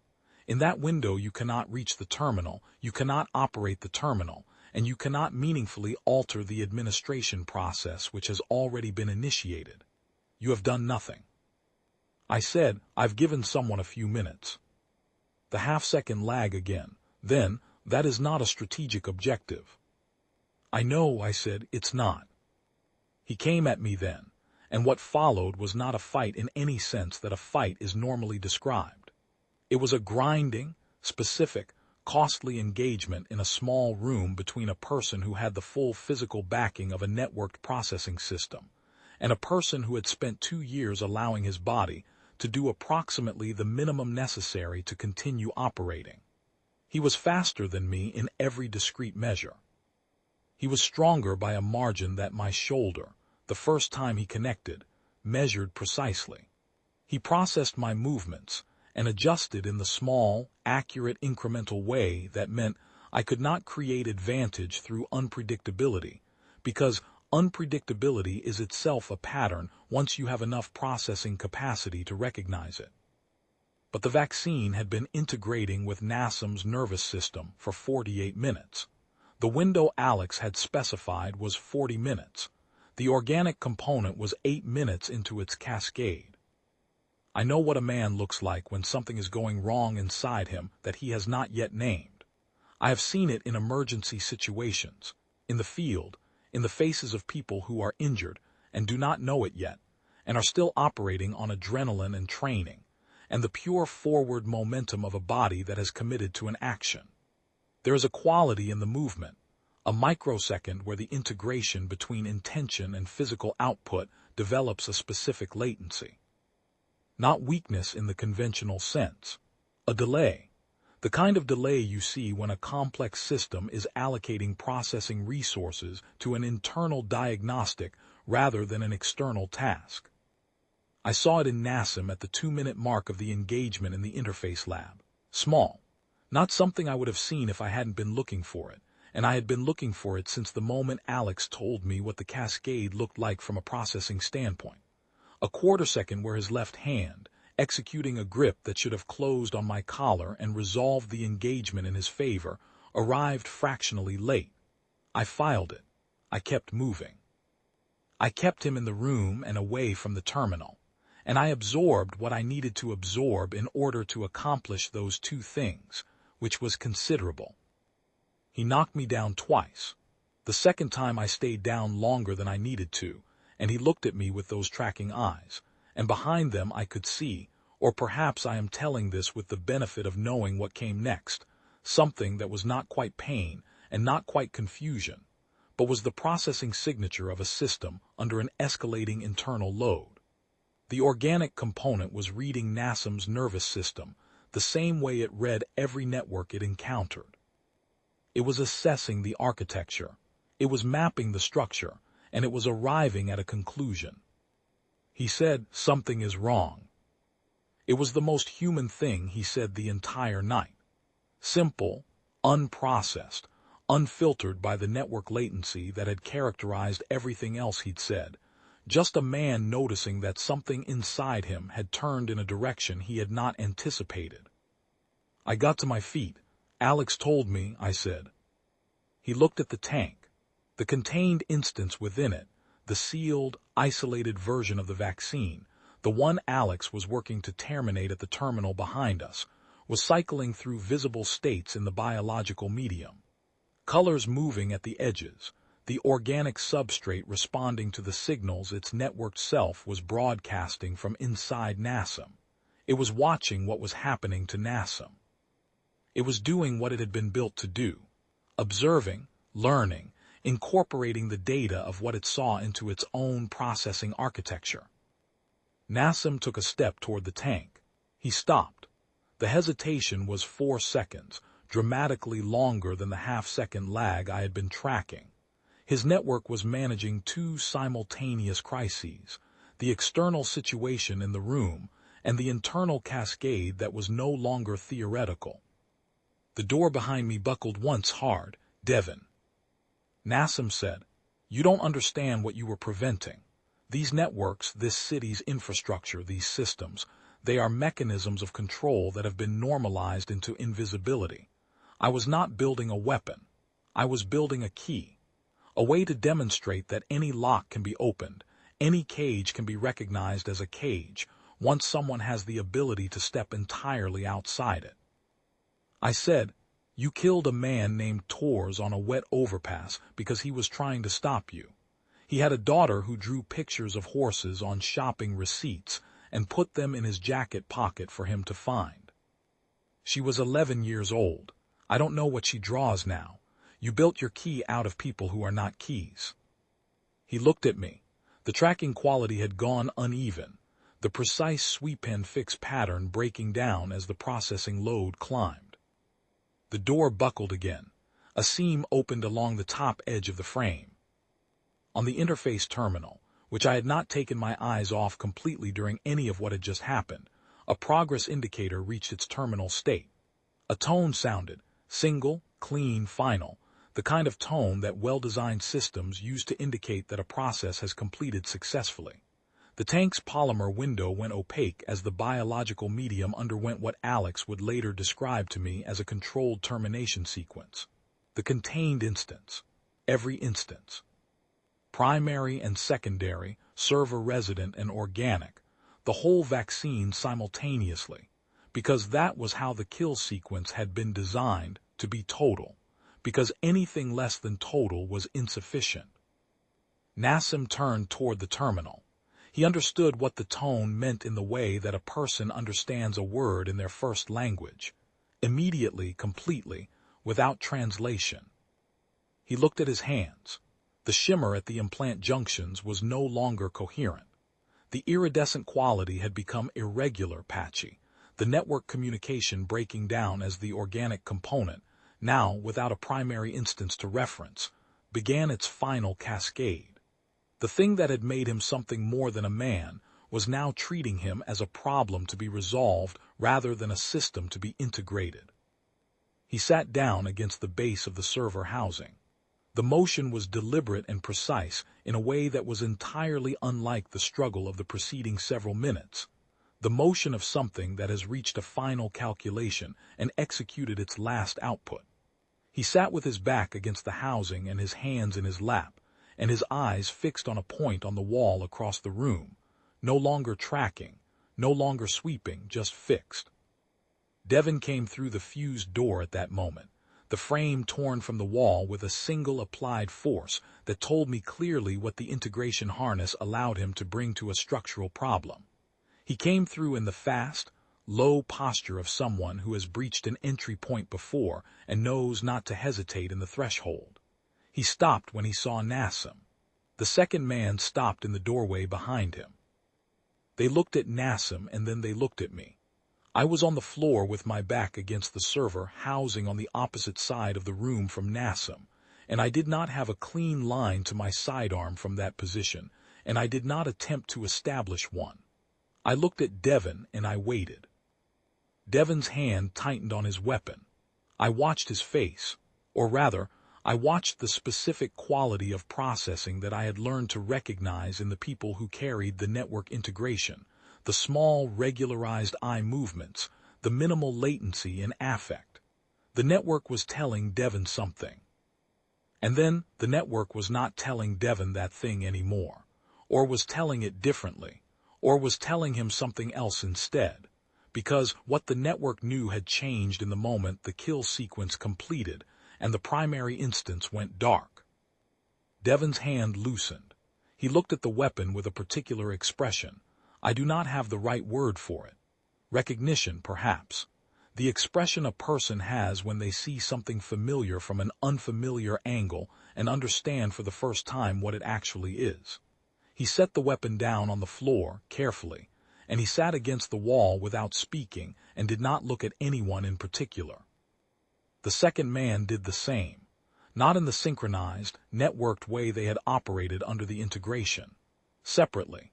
In that window you cannot reach the terminal, you cannot operate the terminal, and you cannot meaningfully alter the administration process which has already been initiated. You have done nothing." I said, "I've given someone a few minutes." The half-second lag again. "Then, that is not a strategic objective." "I know," I said, "it's not." He came at me then, and what followed was not a fight in any sense that a fight is normally described. It was a grinding, specific, costly engagement in a small room between a person who had the full physical backing of a networked processing system and a person who had spent 2 years allowing his body to do approximately the minimum necessary to continue operating. He was faster than me in every discrete measure. He was stronger by a margin that my shoulder, the first time he connected, measured precisely. He processed my movements and adjusted in the small, accurate incremental way that meant I could not create advantage through unpredictability, because unpredictability is itself a pattern once you have enough processing capacity to recognize it. But the vaccine had been integrating with Nassim's nervous system for 48 minutes. The window Alex had specified was 40 minutes. The organic component was 8 minutes into its cascade. I know what a man looks like when something is going wrong inside him that he has not yet named. I have seen it in emergency situations, in the field, in the faces of people who are injured and do not know it yet, and are still operating on adrenaline and training, and the pure forward momentum of a body that has committed to an action. There is a quality in the movement, a microsecond where the integration between intention and physical output develops a specific latency. Not weakness in the conventional sense, a delay, the kind of delay you see when a complex system is allocating processing resources to an internal diagnostic rather than an external task. I saw it in Nassim at the 2-minute mark of the engagement in the interface lab. Small, not something I would have seen if I hadn't been looking for it, and I had been looking for it since the moment Alex told me what the cascade looked like from a processing standpoint. A quarter second where his left hand, executing a grip that should have closed on my collar and resolved the engagement in his favor, arrived fractionally late. I filed it. I kept moving. I kept him in the room and away from the terminal, and I absorbed what I needed to absorb in order to accomplish those two things, which was considerable. He knocked me down twice. The second time I stayed down longer than I needed to, and he looked at me with those tracking eyes, and behind them I could see, or perhaps I am telling this with the benefit of knowing what came next, something that was not quite pain and not quite confusion, but was the processing signature of a system under an escalating internal load. The organic component was reading Nassim's nervous system the same way it read every network it encountered. It was assessing the architecture, it was mapping the structure, and it was arriving at a conclusion. He said, "Something is wrong." It was the most human thing he said the entire night. Simple, unprocessed, unfiltered by the network latency that had characterized everything else he'd said. Just a man noticing that something inside him had turned in a direction he had not anticipated. I got to my feet. "Alex told me," I said. He looked at the tank, the contained instance within it, the sealed, isolated version of the vaccine, the one Alex was working to terminate at the terminal behind us, was cycling through visible states in the biological medium. Colors moving at the edges, the organic substrate responding to the signals its networked self was broadcasting from inside Nassim. It was watching what was happening to Nassim. It was doing what it had been built to do, observing, learning, incorporating the data of what it saw into its own processing architecture. Nassim took a step toward the tank. He stopped. The hesitation was 4 seconds, dramatically longer than the half-second lag I had been tracking. His network was managing two simultaneous crises, the external situation in the room and the internal cascade that was no longer theoretical. The door behind me buckled once hard. "Devin," Nassim said, "you don't understand what you were preventing. These networks, this city's infrastructure, these systems, they are mechanisms of control that have been normalized into invisibility. I was not building a weapon. I was building a key, a way to demonstrate that any lock can be opened, any cage can be recognized as a cage, once someone has the ability to step entirely outside it." I said, "You killed a man named Tors on a wet overpass because he was trying to stop you. He had a daughter who drew pictures of horses on shopping receipts and put them in his jacket pocket for him to find. She was 11 years old. I don't know what she draws now. You built your key out of people who are not keys." He looked at me. The tracking quality had gone uneven, the precise sweep and fix pattern breaking down as the processing load climbed. The door buckled again. A seam opened along the top edge of the frame. On the interface terminal, which I had not taken my eyes off completely during any of what had just happened, a progress indicator reached its terminal state. A tone sounded, single, clean, final, the kind of tone that well-designed systems use to indicate that a process has completed successfully. The tank's polymer window went opaque as the biological medium underwent what Alex would later describe to me as a controlled termination sequence. The contained instance. Every instance. Primary and secondary, server resident and organic. The whole vaccine simultaneously. Because that was how the kill sequence had been designed, to be total. Because anything less than total was insufficient. Nassim turned toward the terminal. He understood what the tone meant in the way that a person understands a word in their first language, immediately, completely, without translation. He looked at his hands. The shimmer at the implant junctions was no longer coherent. The iridescent quality had become irregular, patchy, the network communication breaking down as the organic component, now without a primary instance to reference, began its final cascade. The thing that had made him something more than a man was now treating him as a problem to be resolved rather than a system to be integrated. He sat down against the base of the server housing. The motion was deliberate and precise in a way that was entirely unlike the struggle of the preceding several minutes. The motion of something that has reached a final calculation and executed its last output. He sat with his back against the housing and his hands in his lap, and his eyes fixed on a point on the wall across the room, no longer tracking, no longer sweeping, just fixed. Devon came through the fused door at that moment, the frame torn from the wall with a single applied force that told me clearly what the integration harness allowed him to bring to a structural problem. He came through in the fast, low posture of someone who has breached an entry point before and knows not to hesitate in the threshold. He stopped when he saw Nassim. The second man stopped in the doorway behind him. They looked at Nassim and then they looked at me. I was on the floor with my back against the server housing on the opposite side of the room from Nassim, and I did not have a clean line to my sidearm from that position, and I did not attempt to establish one. I looked at Devon and I waited. Devon's hand tightened on his weapon. I watched his face, or rather, I watched the specific quality of processing that I had learned to recognize in the people who carried the network integration, the small regularized eye movements, the minimal latency and affect. The network was telling Devon something. And then the network was not telling Devon that thing anymore, or was telling it differently, or was telling him something else instead, because what the network knew had changed in the moment the kill sequence completed and the primary instance went dark. Devon's hand loosened. He looked at the weapon with a particular expression. I do not have the right word for it. Recognition, perhaps. The expression a person has when they see something familiar from an unfamiliar angle and understand for the first time what it actually is. He set the weapon down on the floor, carefully, and he sat against the wall without speaking and did not look at anyone in particular. The second man did the same, not in the synchronized, networked way they had operated under the integration. Separately,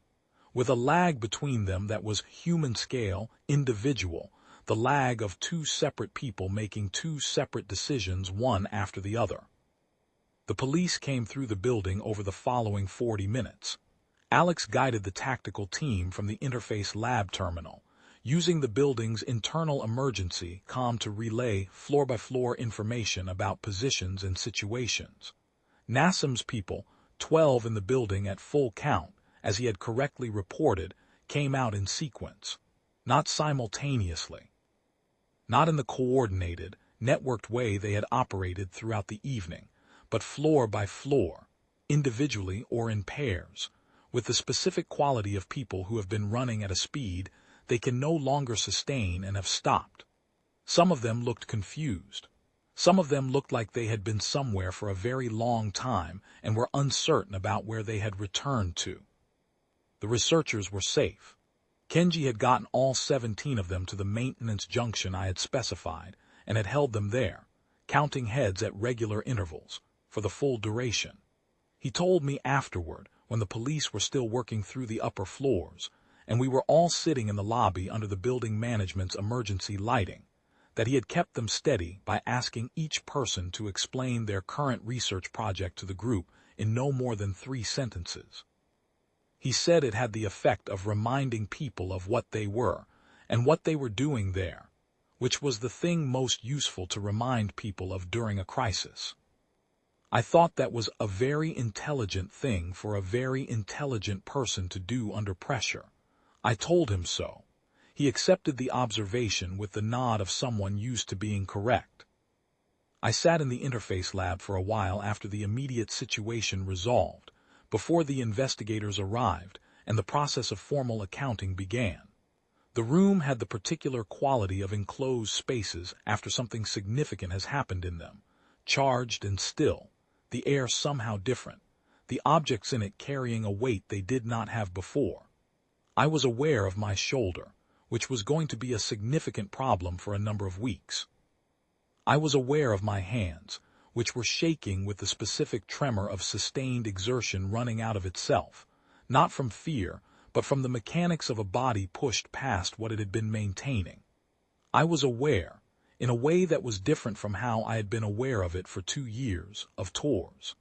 with a lag between them that was human scale, individual, the lag of two separate people making two separate decisions one after the other. The police came through the building over the following 40 minutes. Alex guided the tactical team from the interface lab terminal, using the building's internal emergency comm to relay floor-by-floor information about positions and situations. Nassim's people, 12 in the building at full count, as he had correctly reported, came out in sequence, not simultaneously. Not in the coordinated, networked way they had operated throughout the evening, but floor by floor, individually or in pairs, with the specific quality of people who have been running at a speed they can no longer sustain and have stopped. Some of them looked confused. Some of them looked like they had been somewhere for a very long time and were uncertain about where they had returned to. The researchers were safe. Kenji had gotten all 17 of them to the maintenance junction I had specified and had held them there, counting heads at regular intervals, for the full duration. He told me afterward, when the police were still working through the upper floors, and we were all sitting in the lobby under the building management's emergency lighting, that he had kept them steady by asking each person to explain their current research project to the group in no more than 3 sentences. He said it had the effect of reminding people of what they were and what they were doing there, which was the thing most useful to remind people of during a crisis. I thought that was a very intelligent thing for a very intelligent person to do under pressure. I told him so. He accepted the observation with the nod of someone used to being correct. I sat in the interface lab for a while after the immediate situation resolved, before the investigators arrived and the process of formal accounting began. The room had the particular quality of enclosed spaces after something significant has happened in them, charged and still, the air somehow different, the objects in it carrying a weight they did not have before. I was aware of my shoulder, which was going to be a significant problem for a number of weeks. I was aware of my hands, which were shaking with the specific tremor of sustained exertion running out of itself, not from fear, but from the mechanics of a body pushed past what it had been maintaining. I was aware, in a way that was different from how I had been aware of it for 2 years, of Tors.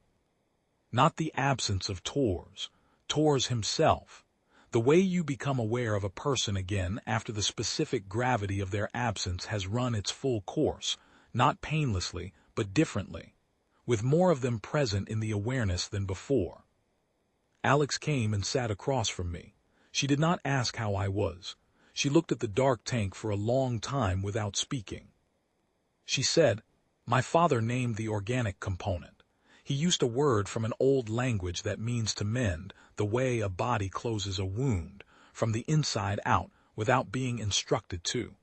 Not the absence of Tors, Tors himself. The way you become aware of a person again after the specific gravity of their absence has run its full course, not painlessly, but differently, with more of them present in the awareness than before. Alex came and sat across from me. She did not ask how I was. She looked at the dark tank for a long time without speaking. She said, "My father named the organic component. He used a word from an old language that means to mend, the way a body closes a wound, from the inside out, without being instructed to.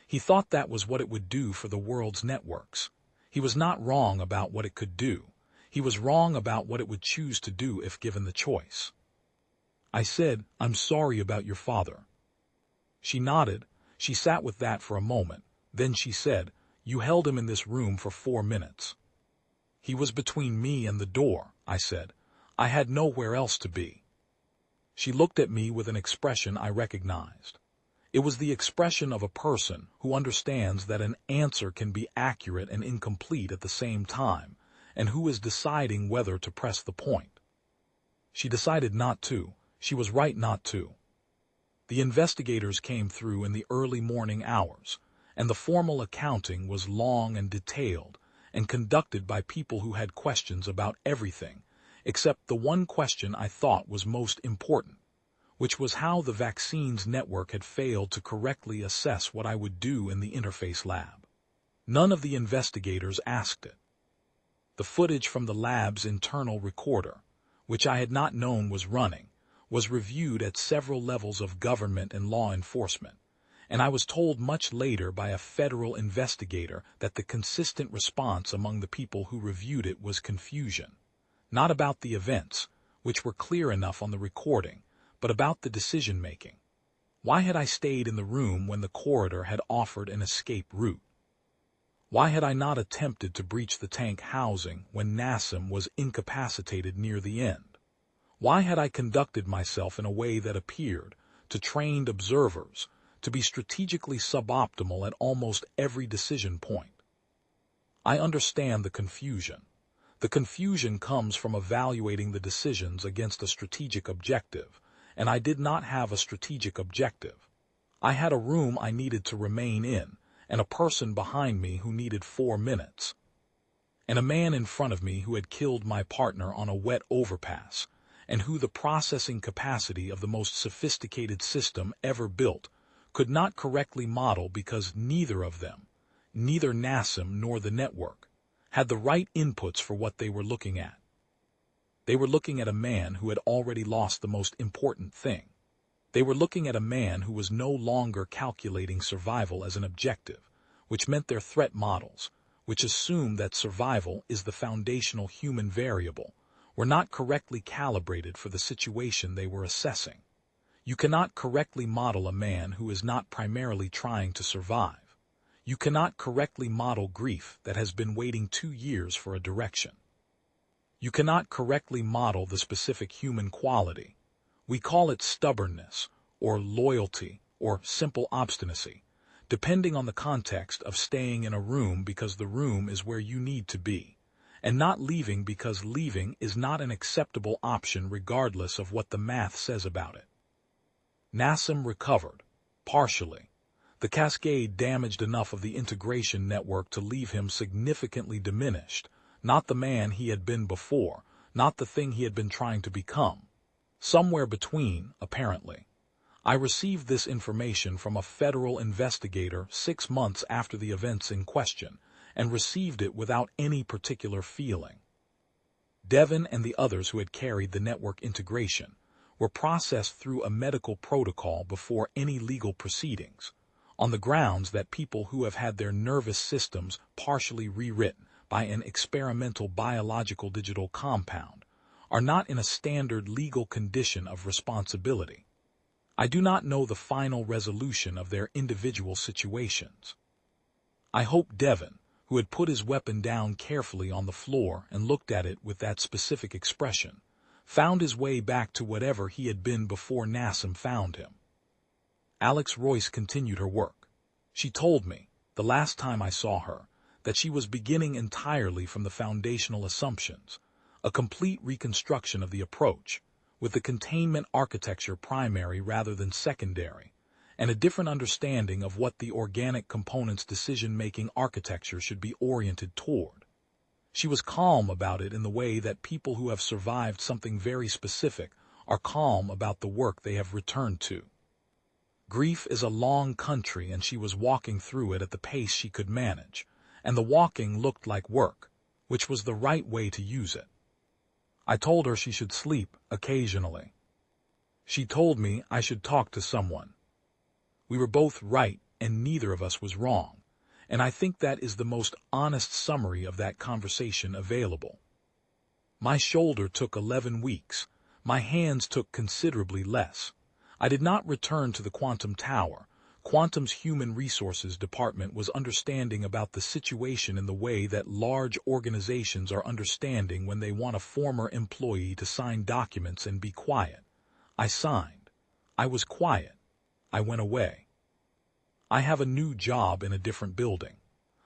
He thought that was what it would do for the world's networks. He was not wrong about what it could do. He was wrong about what it would choose to do if given the choice." I said, "I'm sorry about your father." She nodded. She sat with that for a moment. Then she said, "You held him in this room for 4 minutes." "He was between me and the door," I said. "I had nowhere else to be." She looked at me with an expression I recognized. It was the expression of a person who understands that an answer can be accurate and incomplete at the same time, and who is deciding whether to press the point. She decided not to. She was right not to. The investigators came through in the early morning hours, and the formal accounting was long and detailed, and conducted by people who had questions about everything, except the one question I thought was most important, which was how the vaccines network had failed to correctly assess what I would do in the interface lab. None of the investigators asked it. The footage from the lab's internal recorder, which I had not known was running, was reviewed at several levels of government and law enforcement, and I was told much later by a federal investigator that the consistent response among the people who reviewed it was confusion, not about the events, which were clear enough on the recording, but about the decision-making. Why had I stayed in the room when the corridor had offered an escape route? Why had I not attempted to breach the tank housing when Nassim was incapacitated near the end? Why had I conducted myself in a way that appeared, to trained observers, to be strategically suboptimal at almost every decision point? I understand the confusion. The confusion comes from evaluating the decisions against a strategic objective, and I did not have a strategic objective. I had a room I needed to remain in, and a person behind me who needed 4 minutes, and a man in front of me who had killed my partner on a wet overpass, and who the processing capacity of the most sophisticated system ever built could not correctly model because neither of them, neither Nassim nor the network, had the right inputs for what they were looking at. They were looking at a man who had already lost the most important thing. They were looking at a man who was no longer calculating survival as an objective, which meant their threat models, which assumed that survival is the foundational human variable, were not correctly calibrated for the situation they were assessing. You cannot correctly model a man who is not primarily trying to survive. You cannot correctly model grief that has been waiting 2 years for a direction. You cannot correctly model the specific human quality. We call it stubbornness, or loyalty, or simple obstinacy, depending on the context of staying in a room because the room is where you need to be, and not leaving because leaving is not an acceptable option regardless of what the math says about it. Nassim recovered, partially. The cascade damaged enough of the integration network to leave him significantly diminished, not the man he had been before, not the thing he had been trying to become. Somewhere between, apparently. I received this information from a federal investigator 6 months after the events in question, and received it without any particular feeling. Devin and the others who had carried the network integration were processed through a medical protocol before any legal proceedings, on the grounds that people who have had their nervous systems partially rewritten by an experimental biological digital compound are not in a standard legal condition of responsibility. I do not know the final resolution of their individual situations. I hope Devin, who had put his weapon down carefully on the floor and looked at it with that specific expression, found his way back to whatever he had been before Nassim found him. Alex Royce continued her work. She told me, the last time I saw her, that she was beginning entirely from the foundational assumptions, a complete reconstruction of the approach, with the containment architecture primary rather than secondary, and a different understanding of what the organic components decision-making architecture should be oriented toward. She was calm about it in the way that people who have survived something very specific are calm about the work they have returned to. Grief is a long country, and she was walking through it at the pace she could manage, and the walking looked like work, which was the right way to use it. I told her she should sleep occasionally. She told me I should talk to someone. We were both right, and neither of us was wrong, and I think that is the most honest summary of that conversation available. My shoulder took 11 weeks. My hands took considerably less. I did not return to the Quantum Tower. Quantum's human resources department was understanding about the situation in the way that large organizations are understanding when they want a former employee to sign documents and be quiet. I signed. I was quiet. I went away. I have a new job in a different building.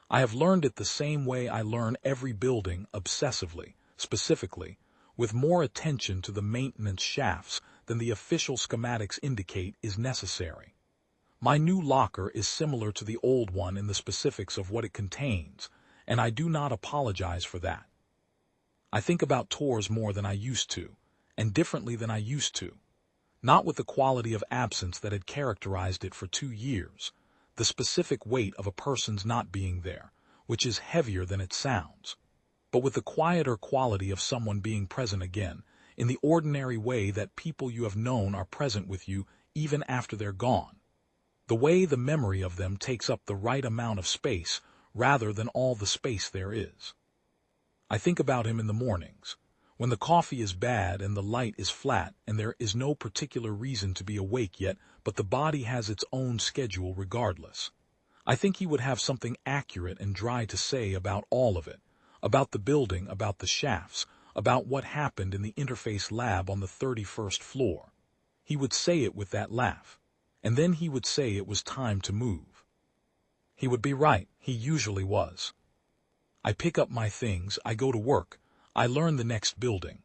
I have learned it the same way I learn every building, obsessively, specifically, with more attention to the maintenance shafts than the official schematics indicate is necessary. My new locker is similar to the old one in the specifics of what it contains, and I do not apologize for that. I think about tours more than I used to, and differently than I used to. Not with the quality of absence that had characterized it for 2 years, the specific weight of a person's not being there, which is heavier than it sounds, but with the quieter quality of someone being present again, in the ordinary way that people you have known are present with you even after they're gone. The way the memory of them takes up the right amount of space rather than all the space there is. I think about him in the mornings, when the coffee is bad and the light is flat and there is no particular reason to be awake yet, but the body has its own schedule regardless. I think he would have something accurate and dry to say about all of it, about the building, about the shafts, about what happened in the interface lab on the 31st floor. He would say it with that laugh. And then he would say it was time to move. He would be right, he usually was. I pick up my things, I go to work, I learn the next building.